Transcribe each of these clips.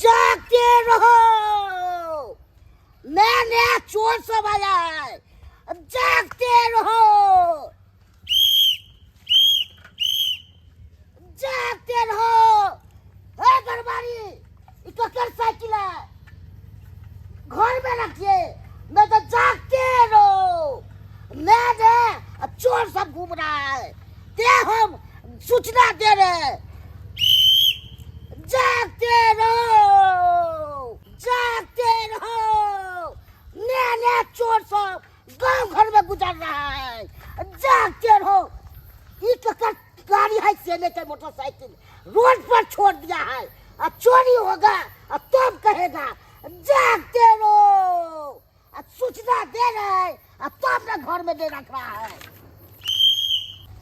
जागते रहो, नया नया चोर सब आया है, जागते रहो, जागते रहो। ए दरबारी, इसका क्या साइकिल है, घर में रखिए, नहीं तो जागते रहो। नया नया चोर सब घूम रहा है, ते हम सूचना दे रहे, जागते रहो, जागते रहो। नया नया चोर सब गांव घर में गुजर रहा है, जागते रहो। इसका गाड़ी है सेने के मोटरसाइकिल रोड पर छोड़ दिया है, अब चोरी होगा अब तब कहेगा, जागते रहो। अब सूचना दे रहा है, अब तो अपना घर में दे रख रहा है।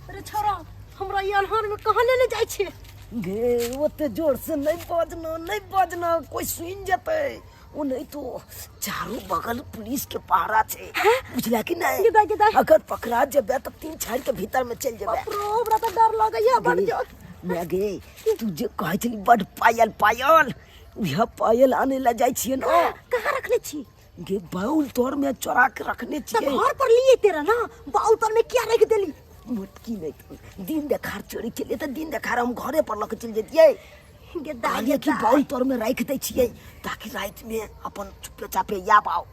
अरे छोरा, हमरा ये अनहार में कहाँ लेने जाय छे? गे ओते जोर से नहीं बजना, कोई सुन जते। वो नहीं तो चारों बगल पुलिस के पहरा छे, बुझला कि नहीं? गिदा अगर पकड़ा जेबे तो 3 छाड़ के भीतर में चल जेबे। बाप रे, हमरा तो डर लगैया बड़ जोर। मैं गे तुझे कहै छली बड़ पायल यह पायल आने ला जाय छिए ना। कहाँ रखले छी? गे बाउल तोर में चोरा के रखने तो छिए। घर पर लिए तेरा ना, बाउल तर में क्या रख देली? मुटकी नहीं तो दिन देखार चोरी के लिए तो दिन देखार हम घरे पर लक चल जतिए। गिदा की बाउल तोर में रख दे छिए ताकि रात में अपन चुपे चापे या पाओ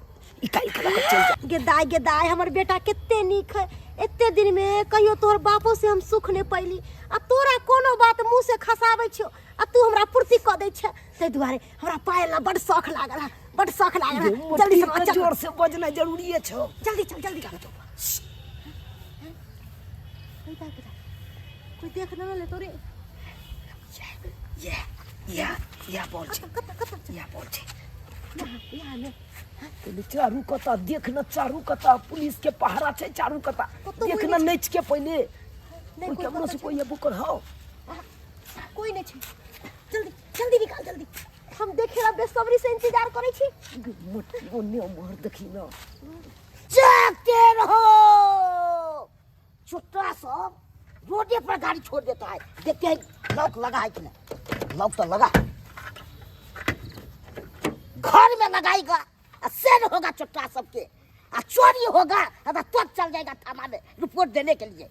इकाई के लक चल जा। गिदा हमर बेटा कितने नीक है, इतने दिन में कहियो तोहर बापो से हम सुख नहीं पैली, आ तोरा कोनो बात मुंह से खसाबै छो, आ तू हमरा पूर्ति क दै छ। तै दुआरे हमरा पायल ला बड़ शौक लागल है, बड़ शौक लागल है। जल्दी से जोर से बजना जरूरी है छो। जल्दी चल। कोई देख ना ले तोरे। या बोल छे, या बोल छे। यहाँ में तो चारू कता देखना, चारू कता पुलिस के पहरा छे, चारू कता देखना नच के पहले नहीं कोई कैमरा से कोई ये बुकर हो। कोई नहीं छे। जल्दी निकाल जल्दी, हम देखेला बेसब्री से इंतजार करै छी। मोटी ओने मार देखी ना। जागते रहो, चुट्टा सब रोडे पर गाड़ी छोड़ देता है, देखते हैं लॉक लगा है कि नहीं। लॉक तो लगा, घर में लगाएगा, सेल होगा चुट्टा सबके, चोरी होगा तब चल जाएगा थाना में रिपोर्ट देने के लिए।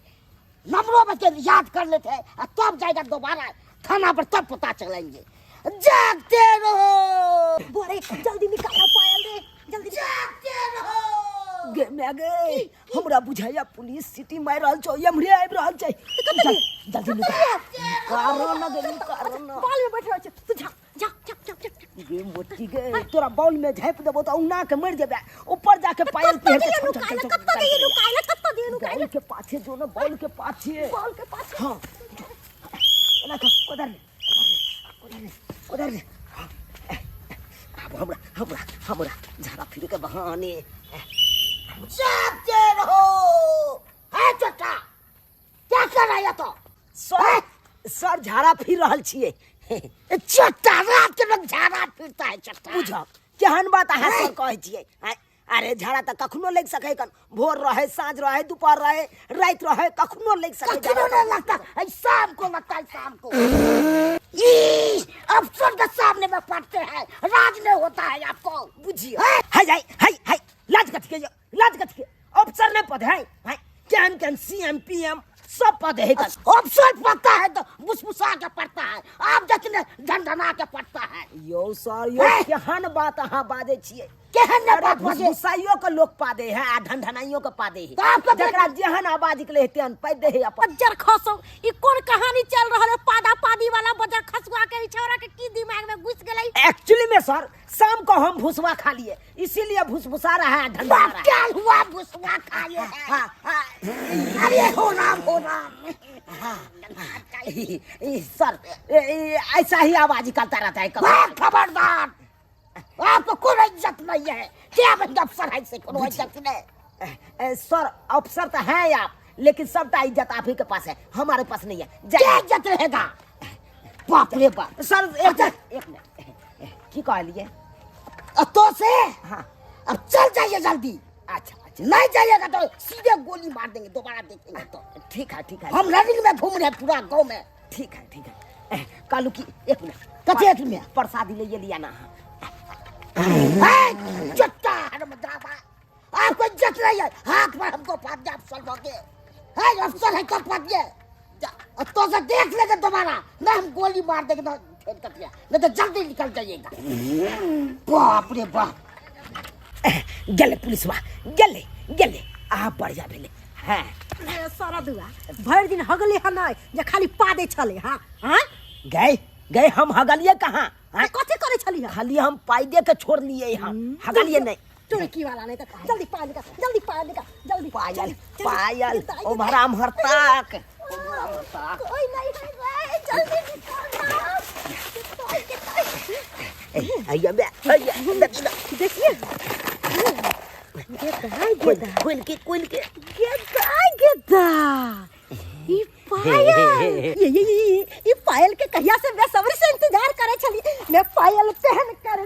नंबरों में के याद कर लेते हैं, तब जाएगा दोबारा थाना पर, तब पता चलेंगे। जागते रहो, बोरे जल्दी निकालो पायल रे, जल्दी जागते रहो। गे मैं गे हमरा बुझाया पुलिस सिटी मार रहल छो, हमरे आइब रहल छै। जल्दी निकाल, कारण ना गे कारण ना। बाल में बैठ रह छ, तू जा। गे मोटी गे तोरा बॉल में झाँप देबो तो उना के मर जेबे, ऊपर जाके पायल पहन के कत्तो दिए बॉल के पाछे जो ना, बॉल के पाछे। हां ना उधर हमरा झाड़ा फिर के बहाने। जागते रहो। है चट्टा, क्या कर रहा है तो? सर झाड़ा फिर रहल छिए। चट्टा रात के लोग झाड़ा फिरता है चट्टा। बुझ केहन बात है सर कहै छिए। अरे झाड़ा त कखनो लग सके, कन भोर रहे, साँझ रहे, दोपहर रहे, रात रहे, कखनो लग सके। कखनो नहीं लगता है, शाम को लगता है, शाम को। अफसर के सामने में पढ़ते हैं, राज नहीं होता है आपको, बुझिए। हाय लाज कथी के अफसर नहीं पद है, केहन सीएम पीएम सब पद है। अफसर पढ़ता है तो मुसमुसा के पढ़ता है, आप देखने ढनढना के पढ़ता है। यो सर यो केहन बात अहाँ बाजै छिए। केहन बात बाजे? मुसाइयो के लोग पादे है आ ढनढनाइयो के पादे है। तो आपका जकरा जेहन आवाज निकले है तेहन पाद दे है अपन। बजर खसो, ई कोन कहानी चल रहल है? पादा पादी वाला बजर खसुआ के ई छौरा के की दिमाग में घुस गेलै? एक्चुअली में सर शाम को हम भुसवा खा लिए, इसीलिए भुसभुसा रहा है, ढंढा रहा है। क्या हुआ भुसवा खाए हैं? हाँ अरे हो राम सर ऐसा ही आवाज निकलता रहता है कभी। खबरदार, आपको कोई इज्जत नहीं है, क्या बंदा अफसर है से कोई इज्जत नहीं। सर अफसर तो है आप, लेकिन सबका इज्जत आप ही के पास है, हमारे पास नहीं है। क्या इज्जत रहेगा? बाप रे बाप। सर एक मिनट की कहलिए तो से हाँ अब चल जाइए जल्दी। अच्छा नहीं जाइएगा तो सीधे गोली मार देंगे, दोबारा देखेंगे तो। ठीक है हम रनिंग में घूम रहे हैं पूरा गांव में। ठीक है कालू की एक मिनट कथे तुम्हें प्रसादी ले ये लिया ना चट्टा हरमद्रावा आपको इज्जत नहीं है हाथ पर हमको फाड़ दे अफसर होके है अफसर है कब फाड़ दे तो से देख लेगा तुम्हारा ना हम गोली मार देंगे ना फेंक कर दिया नहीं तो जल्दी निकल जाइएगा बाप रे बाप गले पुलिस वा गले आप बढ़िया भेले हाँ सारा दुआ भर दिन हगले है ना जे खाली पादे छले हां हां गए हम हगलिए कहाँ आ कथि करे छली है खाली हम पाई दे के छोड़ लिए हम हगलिए नहीं टुड़की वाला नहीं तो जल्दी पानी का जल्दी पायल ओ भराम हरताक कोई नहीं है जल्दी निकलना आइया देखिए खोल के गेदा ई पायल ये पायल के कहिया से बेसब्री से इंतजार करे छली मैं पायल पहन कर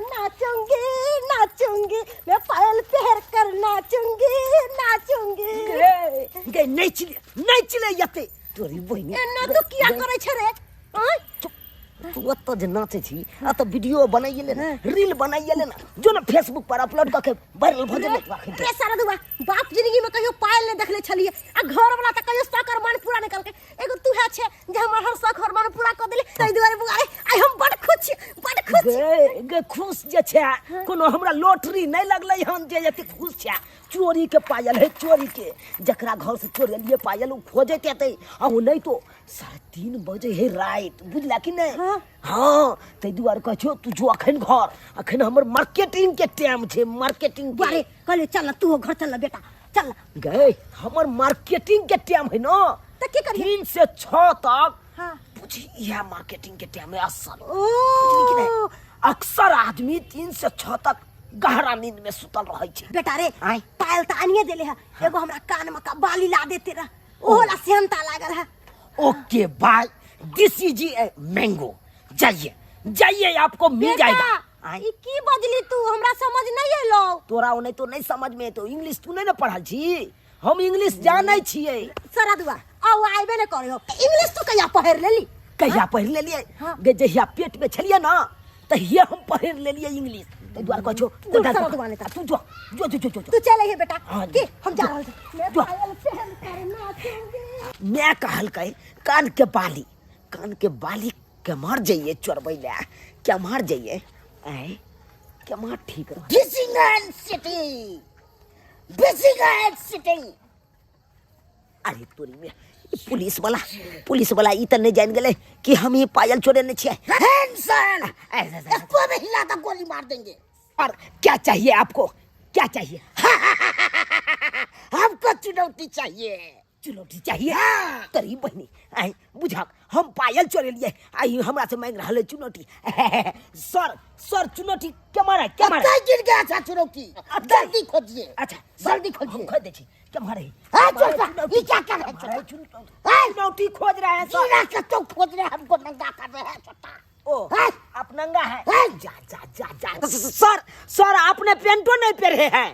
नाचूंगी मैं पायल पहन कर नाचूंगी गए नहीं चले यते तोरी बहिनी एना तो किया करे छे रे तू तो जे नाचे छी आ तो वीडियो बनाइए ना रील बनाइए ना जो ना फेसबुक पर अपलोड करके वायरल भ जाए राखे रे सारा दुआ बाप जिंदगी में कहियो पायल ने देखले छलिए आ घर वाला त कहियो शौकर मन पूरा निकल के एगो तू है छे जे हमर हर शौक हर मन पूरा कर देले तई दुआरे बुआरे आई हम बड़ खुश गे खुश जे छे कोनो हमरा लॉटरी नहीं लगलै हन जे एते खुश छे चोरी के पायल है चोरी के जकरा घर से चोरी पायल उ खोजे तेते आ नहीं तो 3:30 बजे है रात बुझला कि नहीं हाँ तै दुआरे कह छो तू जो अखन घर अखन हमर मार्केटिंग के टाइम छे मार्केटिंग बारे कहले चल तू घर चल बेटा चल गए हमर मार्केटिंग के टाइम है ना त की करिए 3 से 6 तक हां बुझी यह मार्केटिंग के टाइम है असल ओ अक्सर आदमी 3 से 6 तक गहरा नींद में सुतल रहै छे बेटा रे पायल त आनिए देले है एगो हमरा कान में का बाली ला देते रह ओला सेंता लागल है okay bye this is a mango जाइए आपको मिल जाएगा ई की बजली तू हमरा समझ नहीं एलो तोरा नहीं तो नहीं समझ में तो इंग्लिश तू नहीं ना पढ़ल छी हम इंग्लिश जानै छियै सारा दुआ आउ आइबे ने करे हो इंग्लिश तू कहिया पढ़ लेली कहिया पढ़ लेलिए गे जहिया पेट में छलिए ना तहिया हम पढ़ लेलिए इंग्लिश तै दुआर कहछो तू सारा दुआ ने तू जो तू चले हे बेटा की हम जा रहल छी मैं जो। पायल पहन कर नाचूंगी मैं कहल कहे कान के बाली के मार जाइए चोरबै ले क्या मार जाइए आए क्या मार ठीक रह बिसिंगन सिटी अरे तोरी में पुलिस वाला ई त नहीं जान गेले कि हम ही पायल चोरे ने छिए हैंसन इसको भी हिला तो गोली मार देंगे और क्या चाहिए आपको क्या चाहिए हमको चुनौती चाहिए तरी बहनी आई बुझा हम पायल चोरे लिए आई हमरा से मांग रहले चुनौती सर चुनौती क्या मारा गिर गया था चुनौती जल्दी खोजिए अच्छा जल्दी खोजिए खोज दे छी क्या मारे ये क्या कर रहे हैं चुनौती खोज रहे हैं सर तो खोज रहे हमको नंगा कर रहे हैं छोटा ओ आप नंगा है जा सर आपने पेंटो नहीं पहने हैं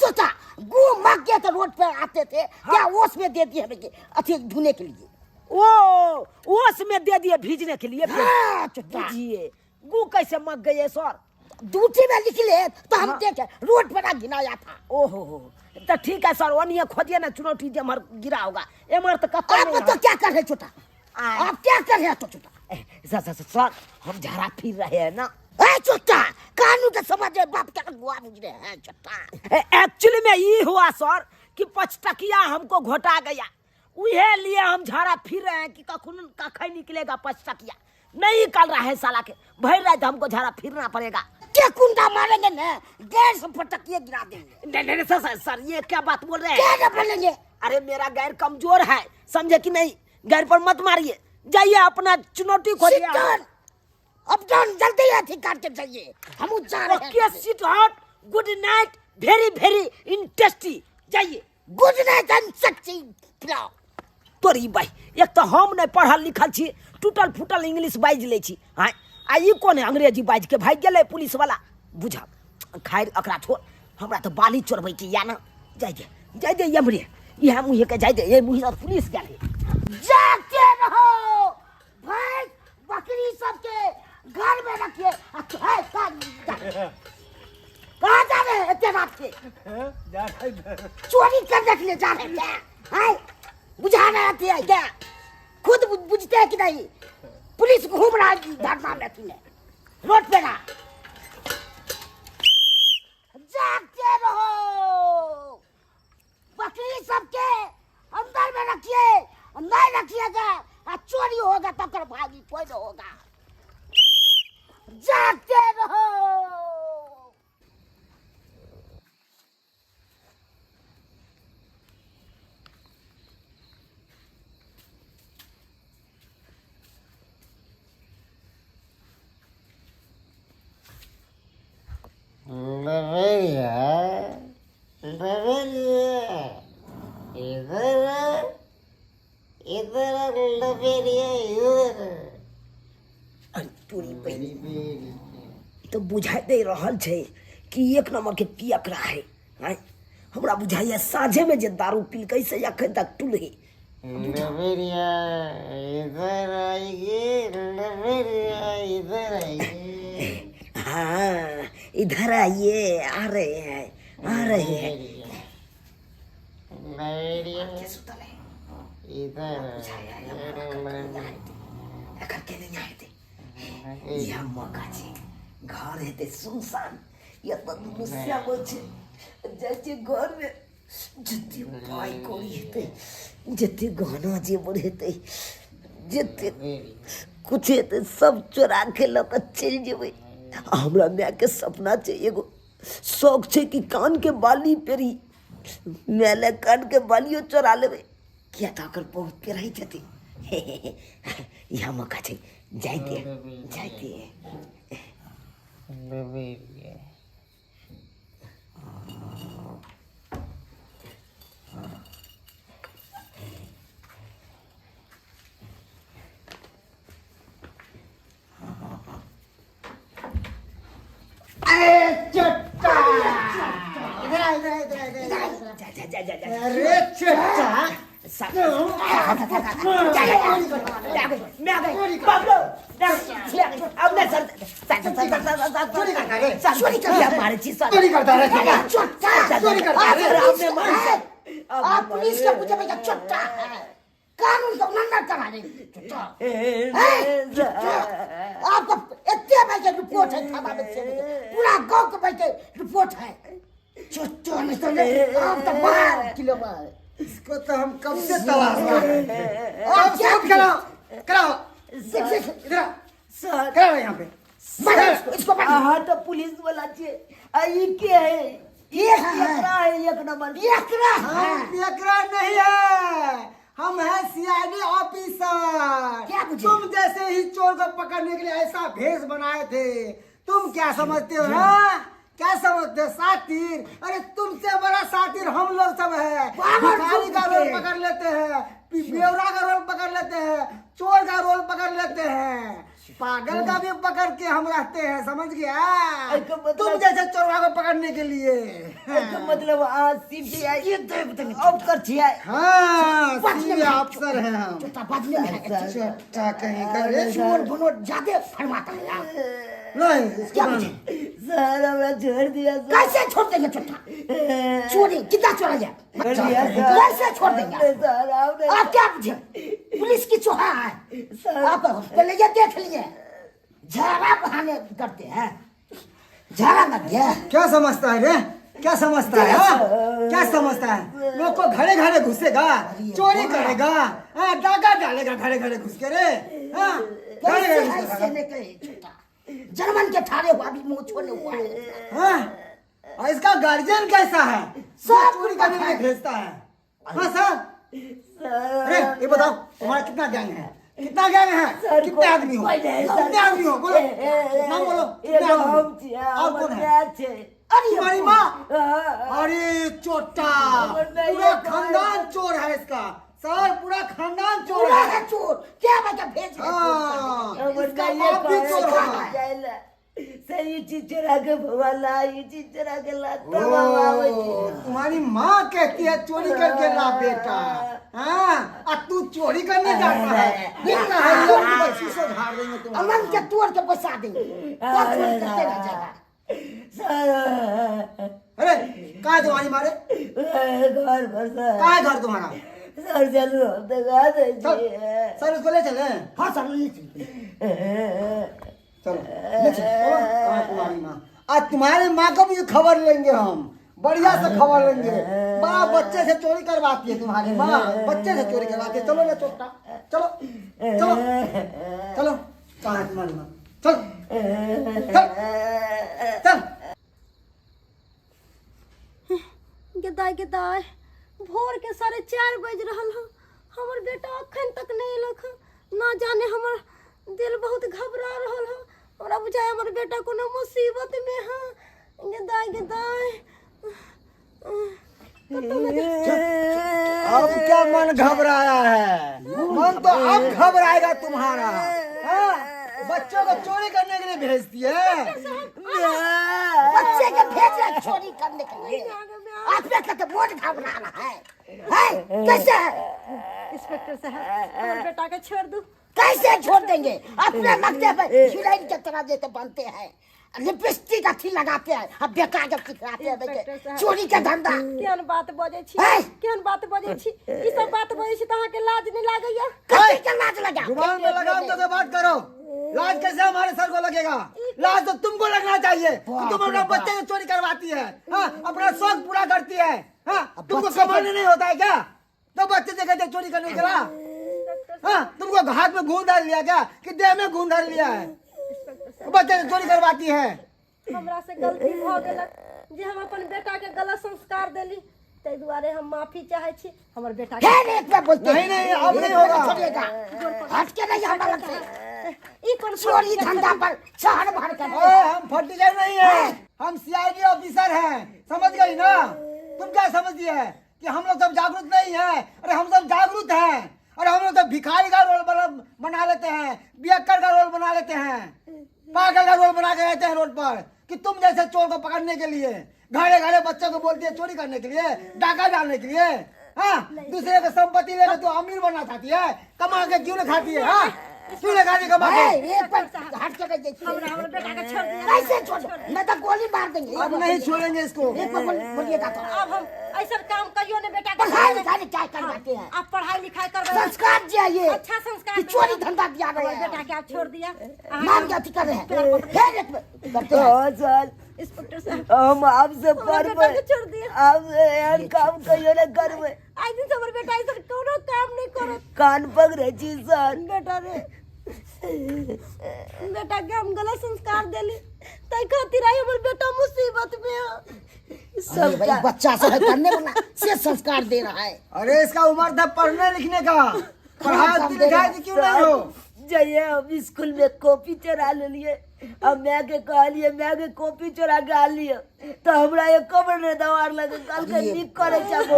छोटा गु मग गया तो रोड पे आते थे क्या ओस में दे दिए हमें अच्छे धुने के लिए ओ ओस में दे दिए भीजने के लिए बुझिए गु कैसे मग गए सर दूसरे में निकले तो हम देखे रोड पर गिनाया था ओहो तो ठीक है सर वनिया खोदिए ना चुनौती जब मर गिरा होगा एमर तो कत आप तो क्या कर रहे छोटा आप क्या कर रहे तो छोटा सर हम झाड़ा फिर रहे हैं ना छोटा कानून का समझ बाप का गुआ बुझ रहे हैं छोटा एक्चुअली में ये हुआ सर कि 5 टकिया हमको घोटा गया उहे लिए हम झाड़ा फिर रहे हैं कि कखन निकलेगा 5 टकिया नहीं निकल रहा है साला के भर रात हमको झाड़ा फिरना पड़ेगा क्या कुंडा मारेंगे ना गैर से पटकिए गिरा देंगे नहीं सर ये क्या बात बोल रहे क्या हैं ना बोलेंगे अरे मेरा गैर कमजोर है समझे कि नहीं गैर पर मत मारिए जाइए अपना चुनौती खोजिए अब डाउन जल्दी हाथी काट के जाइए हम जा रहे हैं okay sit hot good night very interesting जाइए good night and sexy flower तोरी भाई एक तो हम नहीं पढ़ल लिखल छी टूटल फूटल इंग्लिश बाज ले छी हाँ आ ई कौन है अंग्रेजी बाज के भाग गेले पुलिस वाला बुझा खैर अकरा छोड़ हमरा तो बाली चोरबै के या ना जाइए यमरे यह मुहे के जाइए ये मुहे पुलिस गेले जागते रहो भाई बकरी सबके घर में रखिए। कहाँ जा रहे हैं इतने रात के? चोरी करने के लिए जा रहे हैं? बुझाने आती है क्या? खुद बुझते हैं कि नहीं? पुलिस घूम रहा है धरना में, तूने रोड पे ना। जागते रहो, बकरी सबके अंदर में रखिए, नहीं रखिएगा चोरी होगा तो कर भागी कोई न होगा। जागते रहो। चोरी पहले तो बुझाई दे रहल छे कि एक नंबर के पियकरा है। हमरा बुझाइए साझे में जे दारू पील कैसे अखन तक टूल है। हाँ इधर आइए, आ रहे हैं, आ रहे हैं। यह मौका छे, घर हेते सुनसान, या तो दुनिया बोझे जैसे घर में जते पाई कोई हेते, जते गहना जेवर हेते, जते कुछ हेते सब चोरा के लक चल जेबे। हमरा माय के सपना छे, एगो शौक छे कि कान के बाली पेरी मेले कान के बालियो चोरा लेबे। क्या तो अगर बहुत के रही जते यह मौका छे, जाइते जाइते। अरे चट्टा आप पुलिस का मुझे भैया चट्टा है, कानून का उल्लंघन करा रहे आपको इतने बजे रिपोर्ट है थाना में से, पूरा गांव के बजे रिपोर्ट है। चट्टा नहीं तो आप तो बाहर किलो मार। इसको तो हम कब से तलाश कर रहे हैं। आप सब कराओ कराओ इधर कराओ यहाँ पे। इसको हाँ तो पुलिस वाला छे, आई के है ये एकरा है, एक नंबर एकरा हम एकरा नहीं है, हम है सीआईडी ऑफिसर। क्या मुझे? तुम जैसे ही चोर को पकड़ने के लिए ऐसा भेष बनाए थे, तुम क्या समझते हो? हाँ क्या समझते हो? सातिर? अरे तुमसे बड़ा सातिर हम लोग सब है। भिखारी का रोल पकड़ लेते हैं, बेवड़ा का रोल पकड़ लेते हैं, चोर का रोल पकड़ लेते हैं, पागल का भी पकड़ के हम रहते हैं, समझ गया? तुम जैसे चोरवा को पकड़ने के लिए। मतलब सीबीआई ऑफिसर छे। हाँ सीबीआई अफसर हैं हम। चट्टा कहीं करे चोर बनो ज्यादा फरमाता है यार। नहीं क्या मुझे? सर हमरा छोड़ दिया सर। कैसे छोड़ देंगे चट्टा? चोरी कितना चोरा जाए? कैसे छोड़ देंगे? सर आपने आप क्या मुझे पुलिस की चोहा है? आप पहले ये देख लिए, झगड़ा बहाने करते हैं, झगड़ा कर दिया। क्या समझता है रे? क्या समझता है? क्या समझता है? लोग को घरे घरे घुसेगा, चोरी करेगा, डाका डालेगा घरे घरे घुस के रे। घरे घरे घुसेगा। जर्मन के ठाड़े हुआ भी मुंह छोड़ने हुआ है। और इसका गार्जियन कैसा है? सब चोरी करने के लिए भेजता है। हाँ सर। अरे ये बताओ तुम्हारा कितना गैंग है? कितना गैंग है? कितने आदमी हो? कितने आदमी हो? बोलो नाम बोलो। कितने आदमी हो? और कौन है? तुम्हारी माँ? अरे चोटा, पूरा खानदान चोर है इसका। सर पूरा खानदान चोर है। चोर क्या बता भेज इसका बाप भी चोर है। सही चीज चुरा के भवाला, ये चीज चुरा के लाता। तुम्हारी माँ कहती है चोरी करके ला बेटा। हाँ, और तू चोरी करने जाता है। देखना है ये लोग शीशे झाड़ देंगे तुम्हारे। अलग के तोड़ के पैसा देंगे सब चोरी करते रह जाएगा। अरे कहाँ है तुम्हारी मारे? घर पर सर कहाँ है घर तुम्हारा? सर चलो हम तो गा दे सर उसको ले चले। हाँ सर ले चलिए। चलो ले चलो। कहाँ है तुम्हारी माँ? आज तुम्हारी माँ को भी खबर लेंगे हम, बढ़िया से खबर लेंगे। बड़ा बच्चे से चोरी करवाती है तुम्हारी माँ, बच्चे से चोरी करवाती है। चलो ले चोटा, चलो चलो चलो। कहाँ है तुम्हारी माँ? चल चल चल। गेदाय गेदाय भोर के 4:30 बज रहल ह। हमर बेटा अखन तक नहीं अयलक ह। ना जाने हमर दिल बहुत घबरा रहल ह। हमरा बुझाय हमर बेटा कोनो मुसीबत में ह। गेदाय गेदाय अब क्या मन घबराया है? मन तो अब घबराएगा तुम्हारा। हाँ? बच्चों को चोरी करने के लिए भेजती है। बच्चे के भेज रहे चोरी करने के लिए। आप पे कहते बहुत घबरा रहा है कैसे है? इंस्पेक्टर साहब हमर बेटा के छोड़ दू। कैसे छोड़ देंगे? अपने मकते पे हीरोइन के तरह जैसे बनते हैं, लिपस्टिक अथी लगाते हैं, अब बेकार जब सिखाते हैं बेटे चोरी का धंधा। केहन बात बजै छी? हैं? केहन बात बजै छी? ई सब बात बजै छी त अहाँ के लाज नहीं लागैया? कैसे के लाज लगा? जुबान में लगाम दे के बात करो। लाज कैसे हमारे सर को लगेगा? लाज तो तुमको लगना चाहिए कि तुम अपना बच्चे से चोरी करवाती है। हाँ? अपना शौक पूरा करती है। हाँ? तुमको कमाने नहीं होता है क्या? तो बच्चे से कहते चोरी करने के लिए। हाँ? तुमको हाथ में घून डाल लिया क्या कि देह में घून डाल लिया है? बच्चे से चोरी करवाती है। हमरा से गलती भ गेलक जे हम अपन बेटा के गलत संस्कार देली, तै दुआरे हम माफी चाहे छी। हमर बेटा के क्या रेत पे बोलते नहीं नहीं अब नहीं होगा। छोड़िएगा, हट के नहीं हमारा से ई कोन चोरी धंधा पर शहर भर कर हम फर्टिलाइजर नहीं है, हम सीआईडी ऑफिसर हैं। समझ गई ना? तुम क्या समझती है कि हम लोग सब जागरूक नहीं है? अरे हम सब जागरूक हैं। अरे हम लोग तो भिखारी का रोल बना लेते हैं, बियक्कर का रोल बना लेते हैं, पागल का रोल बना के रहते हैं रोड पर कि तुम जैसे चोर को पकड़ने के लिए घरे घरे बच्चों को बोलती है चोरी करने के लिए, डाका डालने के लिए। हाँ? दूसरे की संपत्ति लेकर तो अमीर बनना चाहती है, कमा के क्यों नहीं खाती है? हाँ? क्यों नहीं खाती कमा के? रेत पर हट के देखिए हमर बेटा के छोड़ दिया। कैसे छोड़? मैं तो गोली मार देंगे। अब नहीं छोड़ेंगे इसको। रेत पर बोलिएगा तो अब हम ऐसा काम कहियो ने बेटा के। पढ़ाई लिखाई क्या करवाते हैं? आप पढ़ाई लिखाई करबे। संस्कार चाहिए। अच्छा संस्कार कि चोरी धंधा दिया हमर गया बेटा के आप छोड़ दिया। नाम क्या कर रहे हैं? है रेत पे करते हैं। हाँ सर इंस्पेक्टर साहब हम आपसे हमर बेटा के छोड़ दिया। आपसे एहन काम कहियो ने करबे। आज दिन से हमर बेटा ऐसा कोनो काम नहीं करत। कान पकड़े छी सर। बेटा रे बेटा के हम गलत संस्कार देली, तै खातिर आई हमर बेटा मुसीबत में है। सब भाई बच्चा सब है करने वाला से संस्कार दे रहा है। अरे इसका उम्र था पढ़ने लिखने का, पढ़ाई लिखाई क्यों नहीं हो? जाइए हम स्कूल में कॉपी चोरा ले लिए। अब मैं के कहलिए मैं के कॉपी चोरा के आ लिए तो हमरा एक कबर ने दवार लगे कल के निक करे चाबो।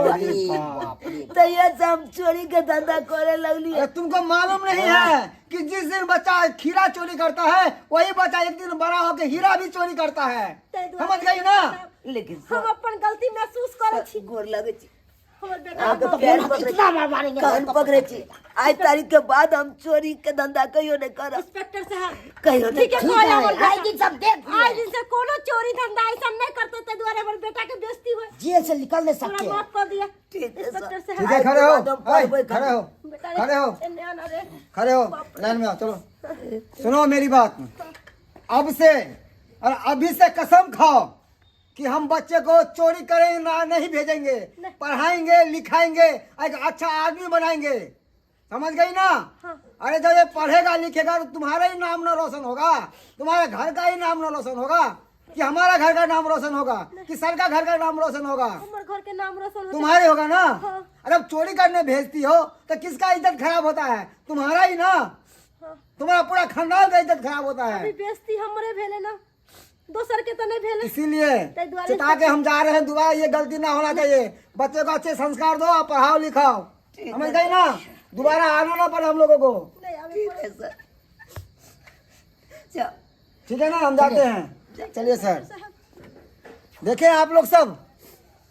तो ये सब चोरी के धंधा करे लगली। अरे तुमको मालूम नहीं है कि जिस दिन बच्चा खीरा चोरी करता है वही बच्चा एक दिन बड़ा होकर हीरा भी चोरी करता है। समझ गई ना? लेकिन हम अपन गलती महसूस करे छी। गोर लगे छी हमर बेटा आप तो पैर बोला पकड़े कितना मार मारेंगे? कान पकड़े छी। आज तारीख के बाद हम चोरी के धंधा कहियो नहीं करब। इंस्पेक्टर साहब कहियो नहीं ठीक है ठीक कोई है, हमर आई दिन सब देख लिए। आज दिन से कोनो चोरी धंधा ऐसा नहीं करते, ते द्वारा हमर बेटा के बेइज्जती हुई। जेल से निकल नहीं हमरा सकते हैं। माफ कर दिया ठीक है, इंस्पेक्टर सर। ठीक साहब। है, खड़े हो। आज हम पढ़बै ओए, खड़े हो, बेटा रे, खड़े हो, एन्ने आना रे। खड़े हो, लाइन में आओ। चलो सुनो मेरी बात। अब से और अभी से कसम खाओ कि हम बच्चे को चोरी करेंगे ना, नहीं भेजेंगे, पढ़ाएंगे लिखाएंगे, एक अच्छा आदमी बनाएंगे। समझ गई ना? हाँ। अरे जब ये पढ़ेगा लिखेगा तो तुम्हारा ही नाम ना रोशन होगा, तुम्हारे घर का ही नाम ना रोशन होगा, कि हमारा घर का नाम रोशन होगा, कि सर का घर का नाम रोशन होगा, हमर घर के नाम रोशन हो। तुम्हारे होगा ना? हाँ। अरे अब चोरी करने भेजती हो तो किसका इज्जत खराब होता है? तुम्हारा ही ना। हाँ। तुम्हारा पूरा खानदान का इज्जत खराब होता अभी है। बेइज्जती हमरे भेले ना, दोसर के तो नहीं भेले। इसीलिए ताहि दुआरे चिता के हम जा रहे हैं। दोबारा ये गलती ना होना चाहिए। बच्चे को अच्छे संस्कार दो, पढ़ाओ लिखाओ। समझ गई ना? दोबारा आना ना पड़े हम लोगों को। नहीं अभी ठीक है सर। चल ठीक है ना? हम जाते हैं। चलिए सर। साहब देखें आप लोग सब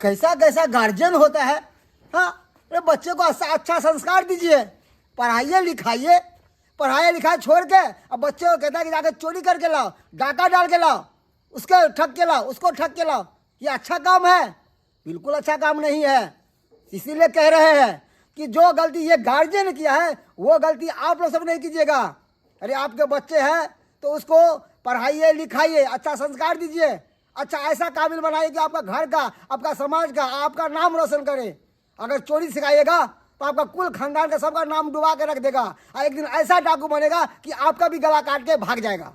कैसा कैसा गार्जियन होता है। हाँ, अरे बच्चे को अच्छा संस्कार दीजिए, पढ़ाइए लिखाइए। पढ़ाई लिखाई छोड़ के अब बच्चे को कहता है कि जाके चोरी करके लाओ, डाका डाल के लाओ, उसके ठग के लाओ, उसको ठग के लाओ। ये अच्छा काम है? बिल्कुल अच्छा काम नहीं है। इसीलिए कह रहे हैं कि जो गलती ये गार्जियन ने किया है वो गलती आप लोग सब नहीं कीजिएगा। अरे आपके बच्चे हैं तो उसको पढ़ाइए लिखाइए, अच्छा संस्कार दीजिए, अच्छा ऐसा काबिल बनाइए कि आपका घर का, आपका समाज का, आपका नाम रोशन करे। अगर चोरी सिखाइएगा तो आपका कुल खानदान का सबका नाम डुबा के रख देगा और एक दिन ऐसा डाकू बनेगा कि आपका भी गला काट के भाग जाएगा।